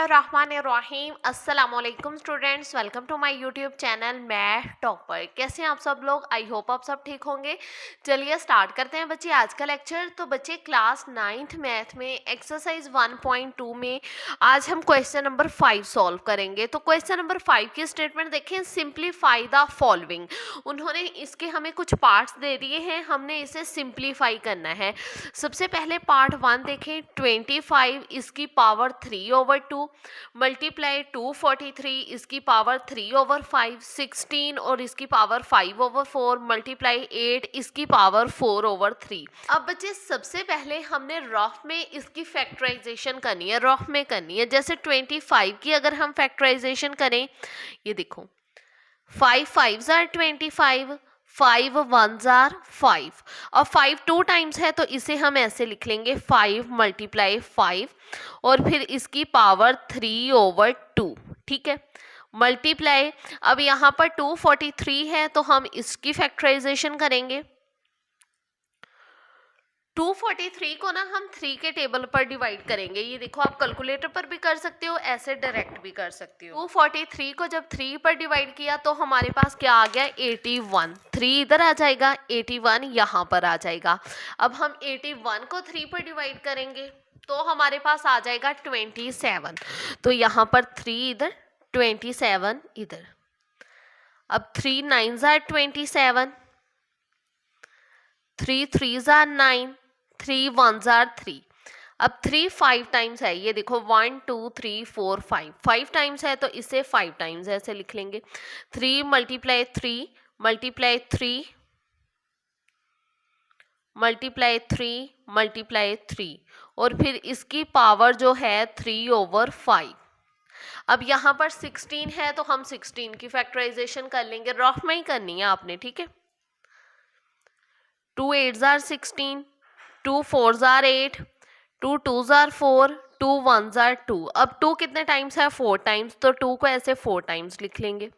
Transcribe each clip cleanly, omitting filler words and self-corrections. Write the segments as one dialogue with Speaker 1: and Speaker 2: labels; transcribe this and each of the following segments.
Speaker 1: बिस्मिल्लाहिर्रहमानिर्रहीम। अस्सलामुअलैकुम students, welcome to my YouTube channel math topper. कैसे हैं आप सब लोग? आई होप आप सब ठीक होंगे। चलिए स्टार्ट करते हैं बच्चे आज का लेक्चर। तो बच्चे क्लास 9th मैथ में एक्सरसाइज 1.2 में आज हम क्वेश्चन नंबर 5 सॉल्व करेंगे। तो क्वेश्चन नंबर 5 की स्टेटमेंट देखें, सिंप्लीफाई द फॉलोइंग। उन्होंने इसके हमें कुछ पार्ट्स दे दिए हैं, हमने इसे सिंप्लीफाई करना है। सबसे पहले पार्ट 1 देखें, 25 इसकी पावर 3/2 मल्टीप्लाई 243 इसकी पावर 3/5, 16 और इसकी पावर 5/4 मल्टीप्लाई 8 इसकी पावर 4/3। अब बच्चे सबसे पहले हमने रफ में इसकी फैक्टराइजेशन करनी है, रफ में करनी है। जैसे 25 की अगर हम फैक्टराइजेशन करें, ये देखो 5 5s are 25, 5 1s are 5 और 5 2 टाइम्स है तो इसे हम ऐसे लिख लेंगे 5 मल्टीप्लाई 5 और फिर इसकी पावर 3/2। ठीक है, मल्टीप्लाई, अब यहाँ पर 243 है तो हम इसकी फैक्टराइजेशन करेंगे। 243 को ना हम 3 के टेबल पर डिवाइड करेंगे। ये देखो, आप कैलकुलेटर पर भी कर सकते हो, ऐसे डायरेक्ट भी कर सकते हो। 243 को जब 3 पर डिवाइड किया तो हमारे पास क्या आ गया, 81। 3 इधर आ जाएगा, 81 यहाँ पर आ जाएगा। अब हम 81 को 3 पर डिवाइड करेंगे तो हमारे पास आ जाएगा 27। तो यहाँ पर 3 इधर, 27 इधर। अब 3 9s are 27, 3 3s are 9, 3 1s are 3। अब 3 5 टाइम्स है, ये देखो 1 2 3 4 5 5 टाइम्स है तो इसे 5 टाइम्स ऐसे लिख लेंगे। 3 मल्टीप्लाई 3 मल्टीप्लाई 3 मल्टीप्लाई 3 मल्टीप्लाई 3 और फिर इसकी पावर जो है 3/5। अब यहाँ पर 16 है तो हम 16 की फैक्टराइजेशन कर लेंगे, रफ में ही करनी है आपने। ठीक है, 2 8s are 16, 2 4s are 8, 2 2s are 4, 2 1s are 2। अब 2 कितने टाइम्स है, 4 टाइम्स, तो 2 को ऐसे 4 टाइम्स लिख लेंगे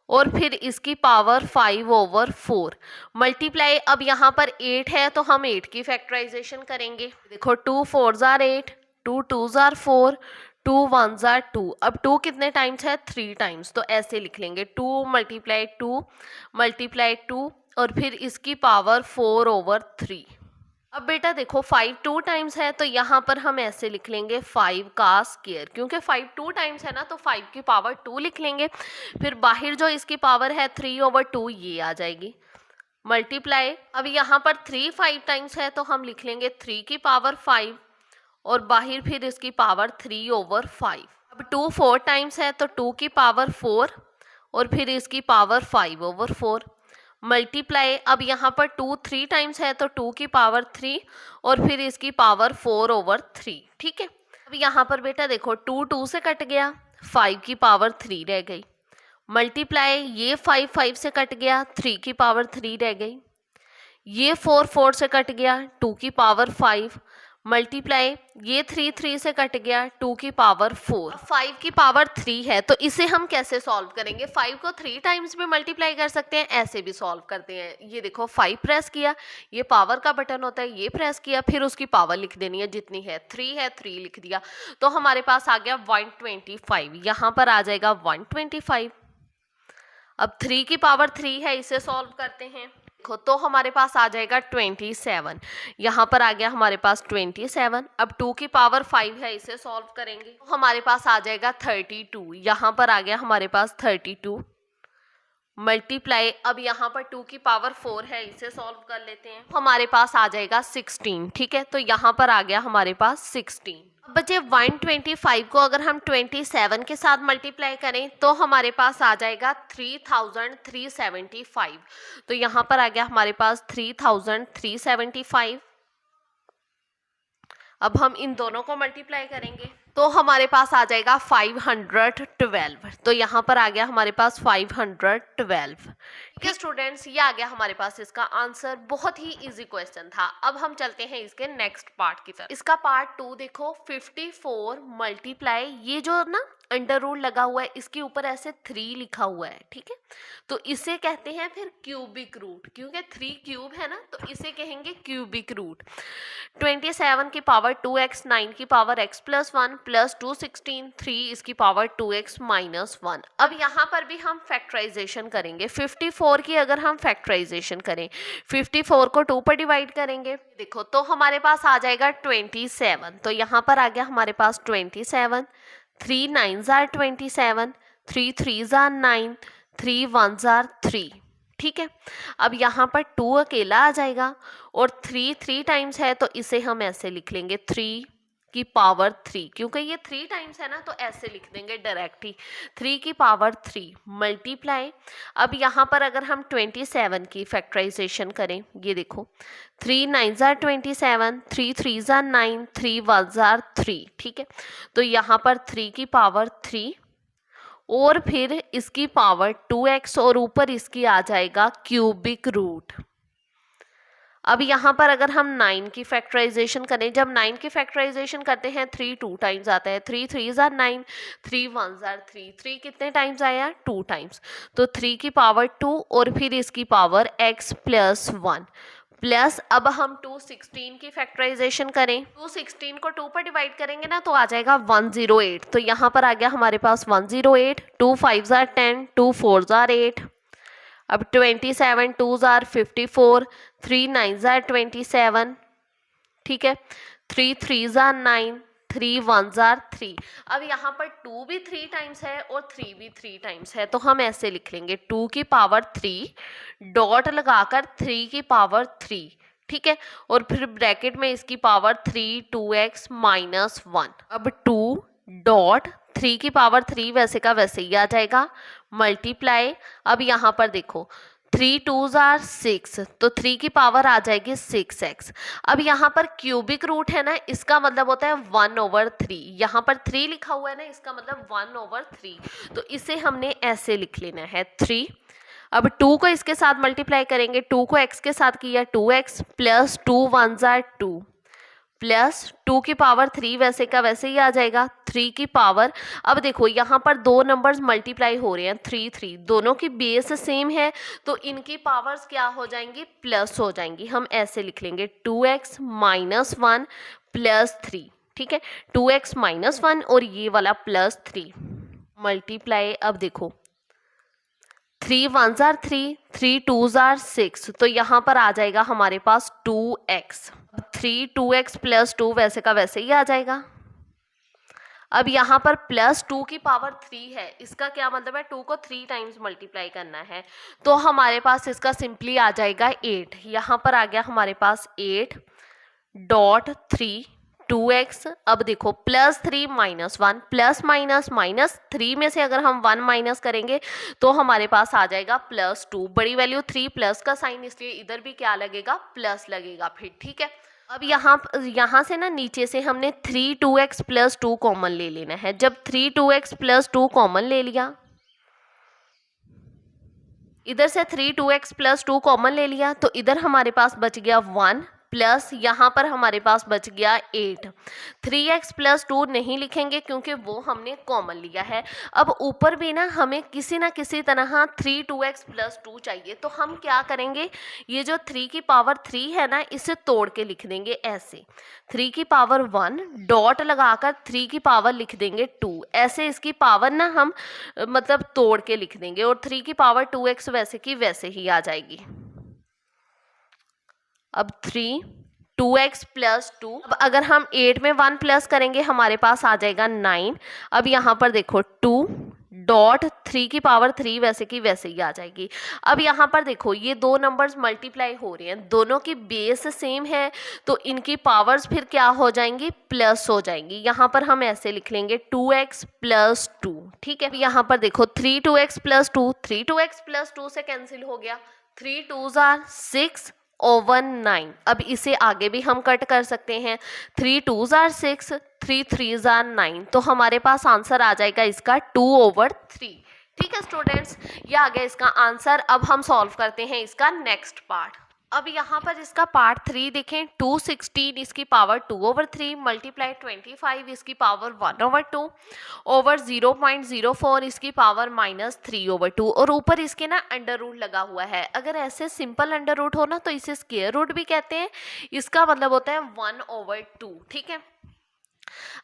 Speaker 1: और फिर इसकी पावर 5/4 मल्टीप्लाई। अब यहाँ पर 8 है तो हम 8 की फैक्टराइजेशन करेंगे। देखो 2 4s are 8, 2 2s are 4, 2 1s are 2। अब 2 कितने टाइम्स है, 3 टाइम्स, तो ऐसे लिख लेंगे 2 मल्टीप्लाई 2 मल्टीप्लाई 2 और फिर इसकी पावर 4/3। अब बेटा देखो 5 2 टाइम्स है तो यहाँ पर हम ऐसे लिख लेंगे 5 का स्क्वायर, क्योंकि 5 2 टाइम्स है ना तो 5 की पावर 2 लिख लेंगे। फिर बाहर जो इसकी पावर है 3/2 ये आ जाएगी, मल्टीप्लाई। अब यहाँ पर 3 5 टाइम्स है तो हम लिख लेंगे 3 की पावर 5 और बाहर फिर इसकी पावर 3/5। अब 2 4 टाइम्स है तो 2 की पावर 4 और फिर इसकी पावर 5/4 मल्टीप्लाई। अब यहाँ पर 2 3 टाइम्स है तो 2 की पावर 3 और फिर इसकी पावर 4/3। ठीक है, अब यहाँ पर बेटा देखो 2 2 से कट गया, 5 की पावर 3 रह गई, मल्टीप्लाई, ये 5 5 से कट गया, 3 की पावर 3 रह गई, ये 4 4 से कट गया, 2 की पावर 5 मल्टीप्लाई, ये 3 3 से कट गया, 2 की पावर 4। 5 की पावर 3 है तो इसे हम कैसे सॉल्व करेंगे, 5 को 3 टाइम्स भी मल्टीप्लाई कर सकते हैं, ऐसे भी सॉल्व करते हैं। ये देखो 5 प्रेस किया, ये पावर का बटन होता है, ये प्रेस किया, फिर उसकी पावर लिख देनी है, जितनी है 3 है 3 लिख दिया, तो हमारे पास आ गया 125। यहाँ पर आ जाएगा 125। अब 3 की पावर 3 है, इसे सॉल्व करते हैं। देखो तो हमारे पास आ जाएगा 27, यहाँ पर आ गया हमारे पास 27। अब 2 की पावर 5 है, इसे सॉल्व करेंगे तो हमारे पास आ जाएगा 32, यहाँ पर आ गया हमारे पास 32 मल्टीप्लाई। अब यहाँ पर 2 की पावर 4 है, इसे सॉल्व कर लेते हैं, हमारे पास आ जाएगा 16। ठीक है, तो यहाँ पर आ गया हमारे पास 16। अब बच्चे 125 को अगर हम 27 के साथ मल्टीप्लाई करें तो हमारे पास आ जाएगा 3375। तो यहाँ पर आ गया हमारे पास 3375। अब हम इन दोनों को मल्टीप्लाई करेंगे तो हमारे पास आ जाएगा 512। तो यहाँ पर आ गया हमारे पास 512। ठीक है स्टूडेंट्स, ये आ गया हमारे पास इसका आंसर। बहुत ही इजी क्वेश्चन था। अब हम चलते हैं इसके नेक्स्ट पार्ट की तरफ। इसका पार्ट 2 देखो, 54 मल्टीप्लाई, ये जो ना अंडर रूल लगा हुआ है इसके ऊपर ऐसे 3 लिखा हुआ है, ठीक है, तो इसे कहते हैं फिर क्यूबिक रूट, क्योंकि 3 क्यूब है ना, तो इसे कहेंगे क्यूबिक रूट। 27 की पावर 2x, 9 की पावर x प्लस 1 प्लस 216, 3 इसकी पावर 2x माइनस 1। अब यहाँ पर भी हम फैक्टराइजेशन करेंगे। 54 की अगर हम फैक्टराइजेशन करें, 54 को 2 पर डिवाइड करेंगे, देखो तो हमारे पास आ जाएगा 27। तो यहाँ पर आ गया हमारे पास 27, 3 9s are 27, 3 3s are 9, 3 1s are 3। ठीक है, अब यहाँ पर 2 अकेला आ जाएगा और 3 3 टाइम्स है, तो इसे हम ऐसे लिख लेंगे 3 की पावर 3, क्योंकि ये 3 टाइम्स है ना, तो ऐसे लिख देंगे डायरेक्ट ही 3 की पावर 3 मल्टीप्लाई। अब यहाँ पर अगर हम 27 की फैक्टराइजेशन करें, ये देखो 3 9s are 27, 3 3s are 9, 3 1s are 3। ठीक है, तो यहाँ पर 3 की पावर 3 और फिर इसकी पावर 2x और ऊपर इसकी आ जाएगा क्यूबिक रूट। अब यहाँ पर अगर हम 9 की फैक्टराइजेशन करें, जब 9 की फैक्टराइजेशन करते हैं 3 2 टाइम्स आता है, 3 3s are 9, 3 1s are 3, 3 कितने टाइम्स आया 2 टाइम्स, तो 3 की पावर 2 और फिर इसकी पावर x प्लस 1 प्लस। अब हम 216 की फैक्टराइजेशन करें, 216 को 2 पर डिवाइड करेंगे ना, तो आ जाएगा 108। तो यहाँ पर आ गया हमारे पास 108, 2 5s are 10, 2 4s are 8। अब 27 2s are 54, 3 9s are 27। ठीक है, 3 3s are 9, 3 1s are 3। अब यहाँ पर 2 भी 3 टाइम्स है और 3 भी 3 टाइम्स है, तो हम ऐसे लिख लेंगे 2 की पावर 3 डॉट लगाकर 3 की पावर 3। ठीक है, और फिर ब्रैकेट में इसकी पावर 3 2x माइनस 1। अब 2 डॉट 3 की पावर 3 वैसे का वैसे ही आ जाएगा मल्टीप्लाई। अब यहाँ पर देखो 3 2s are 6, तो 3 की पावर आ जाएगी 6x। अब यहाँ पर क्यूबिक रूट है ना, इसका मतलब होता है 1/3। यहाँ पर 3 लिखा हुआ है ना, इसका मतलब 1/3, तो इसे हमने ऐसे लिख लेना है 3। अब 2 को इसके साथ मल्टीप्लाई करेंगे, 2 को x के साथ किया 2x plus 2 1s are 2 plus 2 की पावर 3 वैसे का वैसे ही आ जाएगा 3 की पावर। अब देखो यहाँ पर दो नंबर्स मल्टीप्लाई हो रहे हैं 3 3, दोनों की बेस सेम है, तो इनकी पावर्स क्या हो जाएंगी प्लस हो जाएंगी। हम ऐसे लिख लेंगे 2x माइनस 1 प्लस 3। ठीक है, 2x माइनस 1 और ये वाला प्लस 3 मल्टीप्लाई। अब देखो 3 1s are 3, 3 2s are 6, तो यहाँ पर आ जाएगा हमारे पास 2x। 3 2x प्लस 2 वैसे का वैसे ही आ जाएगा। अब यहाँ पर प्लस 2 की पावर 3 है, इसका क्या मतलब है 2 को 3 टाइम्स मल्टीप्लाई करना है, तो हमारे पास इसका सिंपली आ जाएगा 8। यहाँ पर आ गया हमारे पास 8 डॉट 3 2x। अब देखो plus 3 minus 1 plus minus minus 3 में से अगर हम 1 माइनस करेंगे तो हमारे पास आ जाएगा प्लस 2। बड़ी वैल्यू 3 प्लस का साइन, इसलिए इधर भी क्या लगेगा प्लस लगेगा फिर। ठीक है, अब यहाँ से ना नीचे से हमने 3 2x प्लस 2 कॉमन ले लेना है। जब 3 2x प्लस 2 कॉमन ले लिया, इधर से 3 2x प्लस 2 कॉमन ले लिया, तो इधर हमारे पास बच गया 1 प्लस यहाँ पर हमारे पास बच गया 8। 3x प्लस 2 नहीं लिखेंगे क्योंकि वो हमने कॉमन लिया है। अब ऊपर भी ना हमें किसी ना किसी तरह 3 2x प्लस 2 चाहिए, तो हम क्या करेंगे, ये जो 3 की पावर 3 है ना, इसे तोड़ के लिख देंगे ऐसे 3 की पावर 1 डॉट लगाकर 3 की पावर लिख देंगे 2। ऐसे इसकी पावर ना हम मतलब तोड़ के लिख देंगे और 3 की पावर 2x वैसे की वैसे ही आ जाएगी। अब 3 2x प्लस 2, अब अगर हम 8 में 1 प्लस करेंगे हमारे पास आ जाएगा 9। अब यहाँ पर देखो 2 डॉट 3 की पावर 3 वैसे की वैसे ही आ जाएगी। अब यहाँ पर देखो ये दो नंबर्स मल्टीप्लाई हो रहे हैं, दोनों की बेस सेम है, तो इनकी पावर्स फिर क्या हो जाएंगी प्लस हो जाएंगी। यहाँ पर हम ऐसे लिख लेंगे 2x प्लस 2। ठीक है, यहाँ पर देखो 3 2x प्लस 2, 3 2x प्लस 2 से कैंसिल हो गया, 3 2s are 6 ओवर 9। अब इसे आगे भी हम कट कर सकते हैं। 3 2s are 6, 3 3s are 9, तो हमारे पास आंसर आ जाएगा इसका 2/3। ठीक है स्टूडेंट्स, ये आ गया इसका आंसर। अब हम सॉल्व करते हैं इसका नेक्स्ट पार्ट। अब यहाँ पर इसका पार्ट 3 देखें। 216 इसकी पावर 2/3 मल्टीप्लाई 25 इसकी पावर 1/2 ओवर 0.04 इसकी पावर -3/2, और ऊपर इसके ना अंडर रूट लगा हुआ है। अगर ऐसे सिंपल अंडर रूट हो ना तो इसे स्क्वायर रूट भी कहते हैं। इसका मतलब होता है 1/2। ठीक है,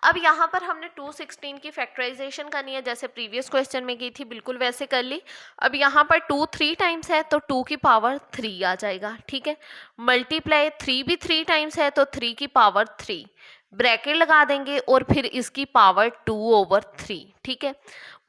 Speaker 1: अब यहाँ पर हमने 216 की फैक्टराइजेशन करनी है, जैसे प्रीवियस क्वेश्चन में की थी, बिल्कुल वैसे कर ली। अब यहाँ पर 2 3 टाइम्स है तो 2 की पावर 3 आ जाएगा। ठीक है, मल्टीप्लाई 3 भी 3 टाइम्स है तो 3 की पावर 3, ब्रैकेट लगा देंगे और फिर इसकी पावर 2/3। ठीक है,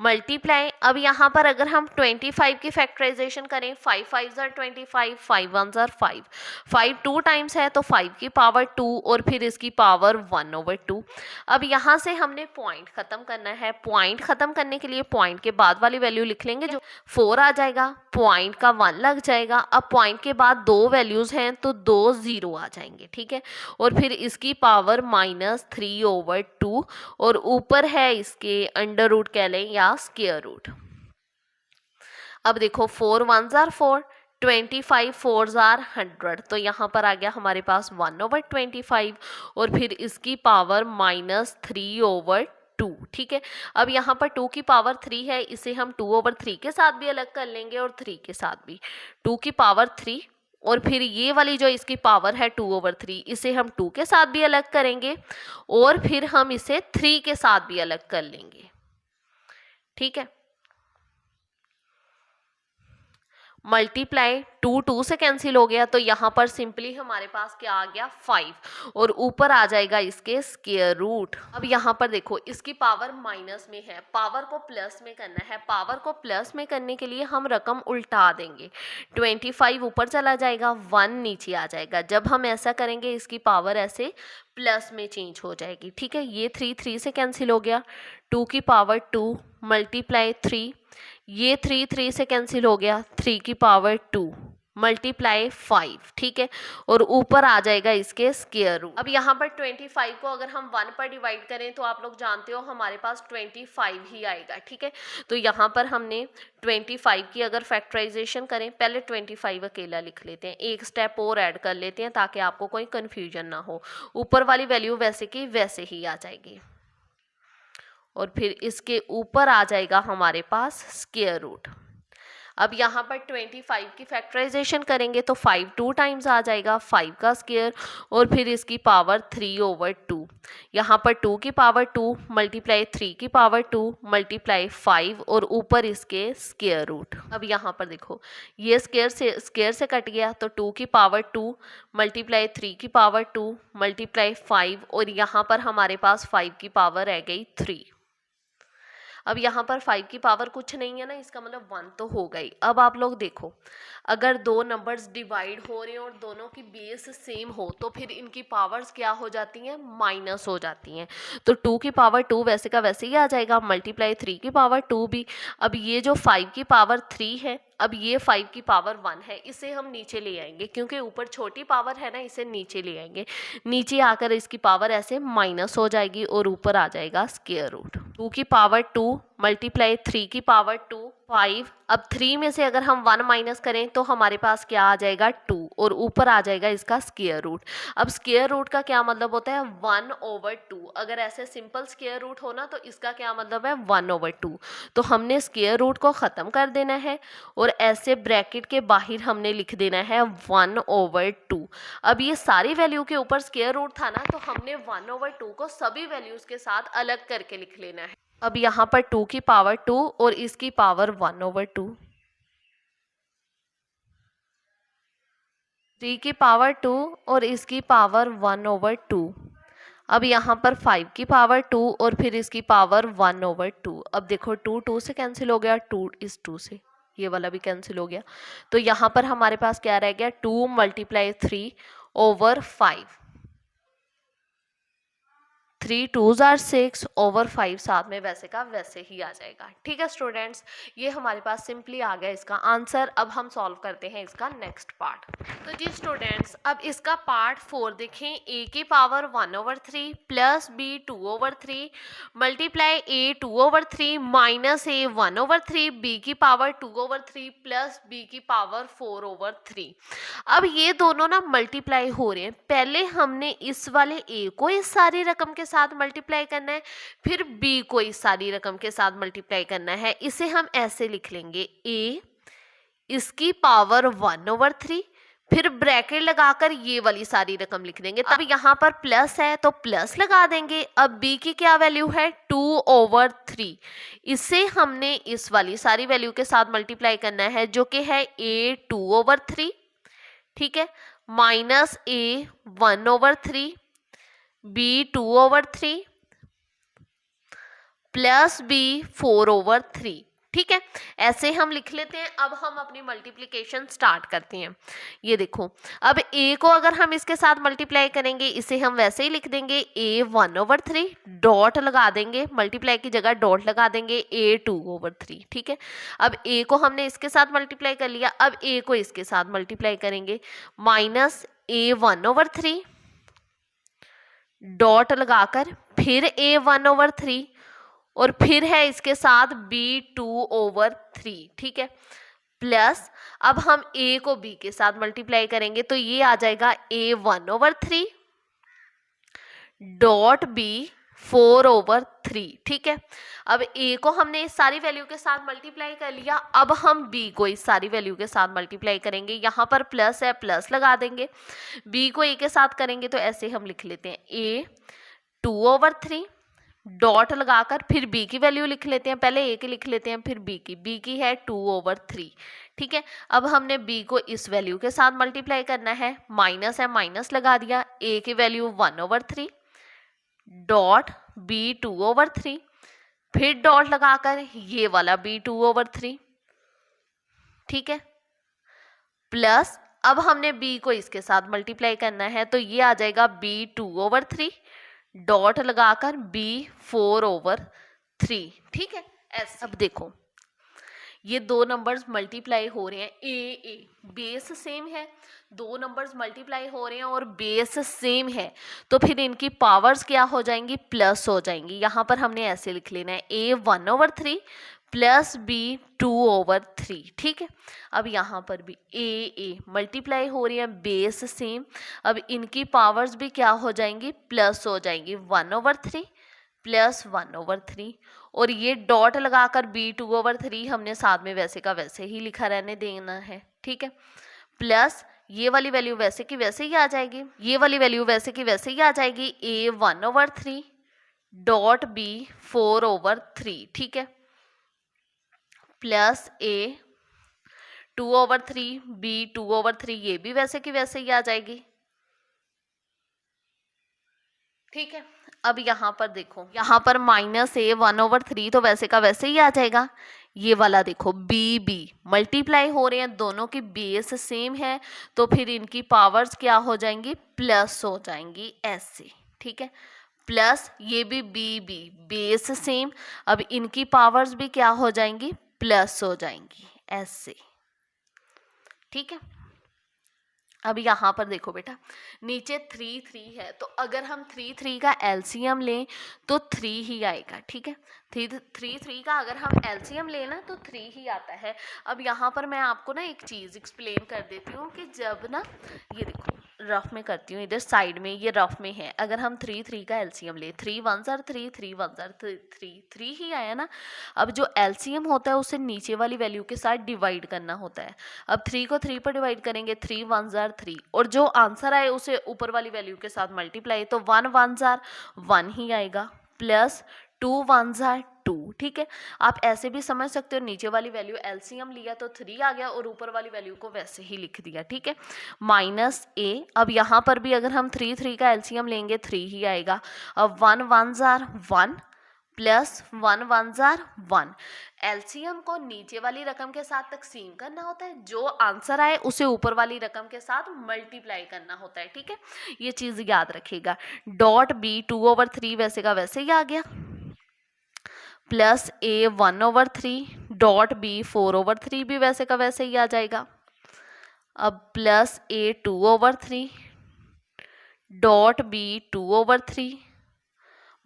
Speaker 1: मल्टीप्लाई। अब यहाँ पर अगर हम 25 की फैक्टराइजेशन करें, 5 5s are 25, 5 1s are 5, 5 2 times है तो 5 की पावर 2 और फिर इसकी पावर 1/2। अब यहाँ से हमने पॉइंट खत्म करना है। पॉइंट खत्म करने के लिए पॉइंट के बाद वाली वैल्यू लिख लेंगे, जो 4 आ जाएगा, पॉइंट का 1 लग जाएगा। अब पॉइंट के बाद 2 वैल्यूज हैं तो 2 0 आ जाएंगे। ठीक है, और फिर इसकी पावर -3/2 और ऊपर है इसके अंडर रूट कह लें या स्क्वायर रूट। अब देखो 4 1s are 4, 25 4s are 100, तो यहाँ पर आ गया हमारे पास 1/25 और फिर इसकी पावर -3/2। ठीक है, अब यहाँ पर 2 की पावर 3 है, इसे हम 2/3 के साथ भी अलग कर लेंगे और 3 के साथ भी। 2 की पावर 3 और फिर ये वाली जो इसकी पावर है 2/3, इसे हम 2 के साथ भी अलग करेंगे और फिर हम इसे 3 के साथ भी अलग कर लेंगे। ठीक है, मल्टीप्लाई 2 2 से कैंसिल हो गया तो यहाँ पर सिंपली हमारे पास क्या आ गया 5 और ऊपर आ जाएगा इसके स्क्वायर रूट। अब यहाँ पर देखो इसकी पावर माइनस में है, पावर को प्लस में करना है। पावर को प्लस में करने के लिए हम रकम उल्टा देंगे, 25 ऊपर चला जाएगा, 1 नीचे आ जाएगा। जब हम ऐसा करेंगे इसकी पावर ऐसे प्लस में चेंज हो जाएगी। ठीक है, ये 3 3 से कैंसिल हो गया, 2 की पावर 2 मल्टीप्लाई 3, ये 3 3 से कैंसिल हो गया, 3 की पावर 2 मल्टीप्लाई 5। ठीक है, और ऊपर आ जाएगा इसके स्क्वायर रूट। अब यहाँ पर 25 को अगर हम 1 पर डिवाइड करें तो आप लोग जानते हो हमारे पास 25 ही आएगा। ठीक है, तो यहाँ पर हमने 25 की अगर फैक्टराइजेशन करें, पहले 25 अकेला लिख लेते हैं, एक स्टेप और ऐड कर लेते हैं ताकि आपको कोई कन्फ्यूजन ना हो। ऊपर वाली वैल्यू वैसे की वैसे ही आ जाएगी और फिर इसके ऊपर आ जाएगा हमारे पास स्क्वायर रूट। अब यहाँ पर 25 की फैक्टराइजेशन करेंगे तो 5 2 टाइम्स आ जाएगा, 5 का स्क्वायर और फिर इसकी पावर 3/2। यहाँ पर 2 की पावर 2 मल्टीप्लाई 3 की पावर 2 मल्टीप्लाई 5 और ऊपर इसके स्क्वायर रूट। अब यहाँ पर देखो ये स्क्वायर से कट गया तो 2 की पावर 2 मल्टीप्लाई 3 की पावर 2 मल्टीप्लाई 5 और यहाँ पर हमारे पास 5 की पावर रह गई 3। अब यहाँ पर 5 की पावर कुछ नहीं है ना, इसका मतलब 1 तो हो गई। अब आप लोग देखो अगर दो नंबर्स डिवाइड हो रहे हैं और दोनों की बेस सेम हो तो फिर इनकी पावर्स क्या हो जाती हैं, माइनस हो जाती हैं। तो 2 की पावर 2 वैसे का वैसे ही आ जाएगा, मल्टीप्लाई 3 की पावर 2 भी। अब ये जो 5 की पावर 3 है, अब ये 5 की पावर 1 है, इसे हम नीचे ले आएंगे क्योंकि ऊपर छोटी पावर है ना, इसे नीचे ले आएंगे। नीचे आकर इसकी पावर ऐसे माइनस हो जाएगी और ऊपर आ जाएगा स्क्वायर रूट। 2 की पावर 2 मल्टीप्लाई 3 की पावर 2 5। अब 3 में से अगर हम 1 माइनस करें तो हमारे पास क्या आ जाएगा 2 और ऊपर आ जाएगा इसका स्क्वायर रूट। अब स्क्वायर रूट का क्या मतलब होता है 1/2। अगर ऐसे सिंपल स्क्वायर रूट हो ना तो इसका क्या मतलब है 1/2। तो हमने स्क्वायर रूट को ख़त्म कर देना है और ऐसे ब्रैकेट के बाहर हमने लिख देना है 1/2। अब ये सारी वैल्यू के ऊपर स्क्वायर रूट था ना, तो हमने 1/2 को सभी वैल्यूज़ के साथ अलग करके लिख लेना है। अब यहाँ पर 2 की पावर 2 और इसकी पावर 1/2, 3 की पावर 2 और इसकी पावर 1/2। अब यहाँ पर 5 की पावर 2 और फिर इसकी पावर 1/2। अब देखो 2 2 से कैंसिल हो गया, 2 इस 2 से ये वाला भी कैंसिल हो गया। तो यहाँ पर हमारे पास क्या रह गया 2 मल्टीप्लाई 3/5। 3 2s आर 6 ओवर 5 साथ में वैसे का वैसे ही आ जाएगा। ठीक है स्टूडेंट्स, ये हमारे पास सिंपली आ गया इसका आंसर। अब हम सॉल्व करते हैं इसका नेक्स्ट पार्ट। तो जी स्टूडेंट्स, अब इसका पार्ट 4 देखें। a की power 1/3 plus b 2/3 multiply a 2/3 minus a 1/3 b की पावर 2/3 प्लस b की पावर 4/3। अब ये दोनों ना मल्टीप्लाई हो रहे हैं। पहले हमने इस वाले a को इस सारी रकम के साथ मल्टीप्लाई करना है, फिर b को इस सारी रकम के साथ मल्टीप्लाई करना है। इसे हम ऐसे लिख लेंगे, a इसकी पावर 1/3, फिर ब्रैकेट लगाकर ये वाली सारी रकम लिख देंगे। तब यहाँ पर प्लस है तो प्लस लगा देंगे। अब b की क्या वैल्यू है 2/3, इसे हमने इस वाली सारी वैल्यू के साथ मल्टीप्लाई करना है जो कि है a 2/3, ठीक है, minus a 1/3 b 2/3 plus b 4/3। ठीक है, ऐसे हम लिख लेते हैं। अब हम अपनी मल्टीप्लिकेशन स्टार्ट करते हैं। ये देखो, अब a को अगर हम इसके साथ मल्टीप्लाई करेंगे, इसे हम वैसे ही लिख देंगे a 1/3, डॉट लगा देंगे, मल्टीप्लाई की जगह डॉट लगा देंगे a 2/3। ठीक है, अब a को हमने इसके साथ मल्टीप्लाई कर लिया, अब a को इसके साथ मल्टीप्लाई करेंगे, माइनस a 1/3 डॉट लगाकर फिर a 1/3 और फिर है इसके साथ b 2/3। ठीक है, प्लस अब हम a को b के साथ मल्टीप्लाई करेंगे तो ये आ जाएगा a 1/3 डॉट b 4/3। ठीक है, अब a को हमने इस सारी वैल्यू के साथ मल्टीप्लाई कर लिया, अब हम b को इस सारी वैल्यू के साथ मल्टीप्लाई करेंगे। यहाँ पर प्लस है, प्लस लगा देंगे, b को a के साथ करेंगे तो ऐसे हम लिख लेते हैं a 2/3 डॉट लगाकर फिर b की वैल्यू लिख लेते हैं। पहले a की लिख लेते हैं, फिर b की है 2/3। ठीक है, अब हमने b को इस वैल्यू के साथ मल्टीप्लाई करना है, माइनस है, माइनस लगा दिया, a की वैल्यू 1/3 डॉट b 2/3 फिर डॉट लगाकर ये वाला b 2/3। ठीक है, प्लस अब हमने b को इसके साथ मल्टीप्लाई करना है तो ये आ जाएगा b 2/3 डॉट लगाकर b 4/3। ठीक है, ऐसे। अब देखो, ये दो नंबर्स मल्टीप्लाई हो रहे हैं, a बेस सेम है, दो नंबर्स मल्टीप्लाई हो रहे हैं और बेस सेम है, तो फिर इनकी पावर्स क्या हो जाएंगी, प्लस हो जाएंगी। यहाँ पर हमने ऐसे लिख लेना है a 1/3 प्लस b 2/3। ठीक है, अब यहाँ पर भी a मल्टीप्लाई हो रही है, बेस सेम, अब इनकी पावर्स भी क्या हो जाएंगी, प्लस हो जाएंगी, 1/3 प्लस 1/3 और ये डॉट लगाकर b 2/3 हमने साथ में वैसे का वैसे ही लिखा रहने देना है। ठीक है, प्लस ये वाली वैल्यू वैसे की वैसे ही आ जाएगी, ये वाली वैल्यू वैसे की वैसे ही आ जाएगी, a 1/3 डॉट b 4/3। ठीक है, प्लस a 2/3 b 2/3, ये भी वैसे की वैसे ही आ जाएगी। ठीक है, अब यहाँ पर देखो, यहाँ पर माइनस a 1/3 तो वैसे का वैसे ही आ जाएगा। ये वाला देखो b मल्टीप्लाई हो रहे हैं, दोनों की बेस सेम है, तो फिर इनकी पावर्स क्या हो जाएंगी, प्लस हो जाएंगी ऐसे। ठीक है, प्लस ये भी b बेस सेम, अब इनकी पावर्स भी क्या हो जाएंगी, प्लस हो जाएंगी ऐसे। ठीक है, अब यहाँ पर देखो बेटा, नीचे 3 है, तो अगर हम 3 का एलसीएम लें तो 3 ही आएगा। ठीक है, 3 का अगर हम एलसीएम लें ना तो 3 ही आता है। अब यहाँ पर मैं आपको ना एक चीज़ एक्सप्लेन कर देती हूँ कि जब ना, ये देखो रफ में करती हूँ, इधर साइड में ये रफ में है, अगर हम 3 का एलसीएम ले, 3 1s are 3, 3 1s are 3 ही आया ना। अब जो एलसीएम होता है उसे नीचे वाली वैल्यू के साथ डिवाइड करना होता है। अब 3 को 3 पर डिवाइड करेंगे, 3 1s are 3 और जो आंसर आए उसे ऊपर वाली वैल्यू के साथ मल्टीप्लाई, तो 1 1s are 1 ही आएगा, प्लस 2 1s are 2। ठीक है, आप ऐसे भी समझ सकते हो, नीचे वाली वैल्यू एलसीएम लिया तो 3 आ गया और ऊपर वाली वैल्यू को वैसे ही लिख दिया। ठीक है, माइनस a, अब यहाँ पर भी अगर हम 3 का एलसीएम लेंगे 3 ही आएगा। अब 1 1s are 1 plus 1 1 jar 1। LCM को नीचे वाली रकम के साथ तकसीम करना होता है, जो आंसर आए उसे ऊपर वाली रकम के साथ मल्टीप्लाई करना होता है, ठीक है, ये चीज़ याद रखिएगा। डॉट बी 2/3 वैसे का वैसे ही आ गया, प्लस ए 1/3, डॉट बी 4/3 भी वैसे का वैसे ही आ जाएगा। अब प्लस ए 2/3, डॉट बी 2/3,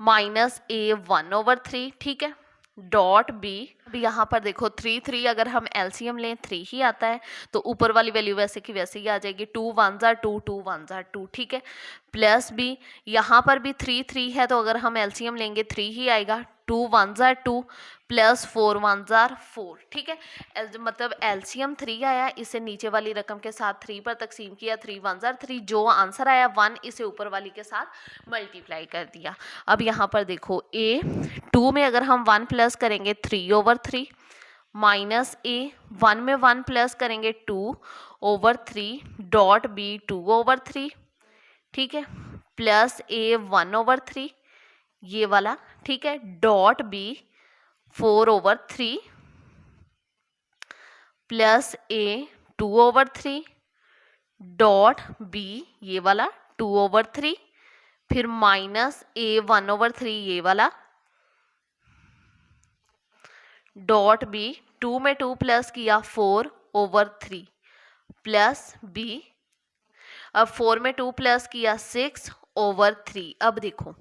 Speaker 1: माइनस ए 1/3, ठीक है, डॉट बी। अब यहाँ पर देखो 3 3 अगर हम एलसीएम लें 3 ही आता है, तो ऊपर वाली वैल्यू वैसे की वैसे ही आ जाएगी, 2 1 जार 2, 2 1 जार 2, ठीक है, प्लस बी। यहाँ पर भी 3 3 है, तो अगर हम एलसीएम लेंगे 3 ही आएगा, 2 1 जार 2 प्लस 4 1 जार 4, ठीक है, मतलब एलसीएम 3 आया, इसे नीचे वाली रकम के साथ 3 पर तकसीम किया, 3 1 जार 3, जो आंसर आया 1 इसे ऊपर वाली के साथ मल्टीप्लाई कर दिया। अब यहाँ पर देखो ए 2 में अगर हम 1 प्लस करेंगे 3/3, माइनस ए 1 में 1 प्लस करेंगे 2/3, डॉट बी 2/3, ठीक है, प्लस ए 1/3 ये वाला, ठीक है, डॉट बी 4/3, प्लस ए 2/3, डॉट बी ये वाला 2/3, फिर माइनस ए 1/3 ये वाला, डॉट बी 2 में 2 प्लस किया 4/3, प्लस बी, अब 4 में 2 प्लस किया 6/3। अब देखो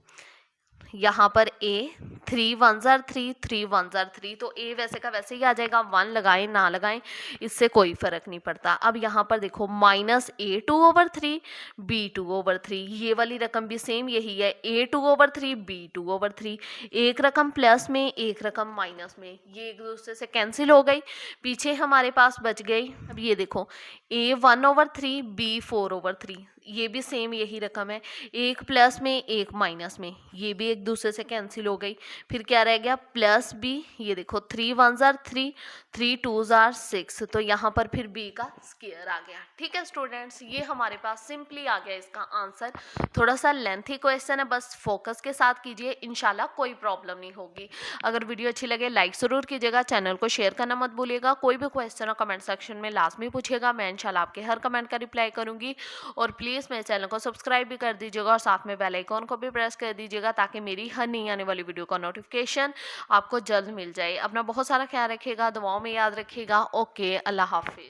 Speaker 1: यहाँ पर ए 3 1 जार 3, 3 1 जार 3, तो ए वैसे का वैसे ही आ जाएगा, 1 लगाएं ना लगाएं इससे कोई फर्क नहीं पड़ता। अब यहाँ पर देखो माइनस ए 2/3, बी 2/3, ये वाली रकम भी सेम यही है, ए 2/3, बी 2/3, एक रकम प्लस में एक रकम माइनस में, ये एक दूसरे से कैंसिल हो गई, पीछे हमारे पास बच गई। अब ये देखो ए 1/3, बी 4/3, ये भी सेम यही रकम है, एक प्लस में एक माइनस में, ये भी एक दूसरे से कैंसिल हो गई, फिर क्या रह गया प्लस बी, ये देखो 3 1 जार 3, 3 2 जार 6, तो यहाँ पर फिर बी का स्क्वायर आ गया, ठीक है स्टूडेंट्स, ये हमारे पास सिंपली आ गया इसका आंसर। थोड़ा सा लेंथी क्वेश्चन है, बस फोकस के साथ कीजिए, इंशाल्लाह कोई प्रॉब्लम नहीं होगी। अगर वीडियो अच्छी लगे लाइक ज़रूर कीजिएगा, चैनल को शेयर करना मत भूलिएगा, कोई भी क्वेश्चन हो कमेंट सेक्शन में लाजमी पूछिएगा, मैं इंशाल्लाह आपके हर कमेंट का रिप्लाई करूँगी। और प्लीज़ मेरे चैनल को सब्सक्राइब भी कर दीजिएगा और साथ में बेल आइकॉन को भी प्रेस कर दीजिएगा, ताकि मेरी हर नई आने वाली वीडियो का नोटिफिकेशन आपको जल्द मिल जाए। अपना बहुत सारा ख्याल रखिएगा, दुआओं में याद रखिएगा। ओके, अल्लाह हाफिज़।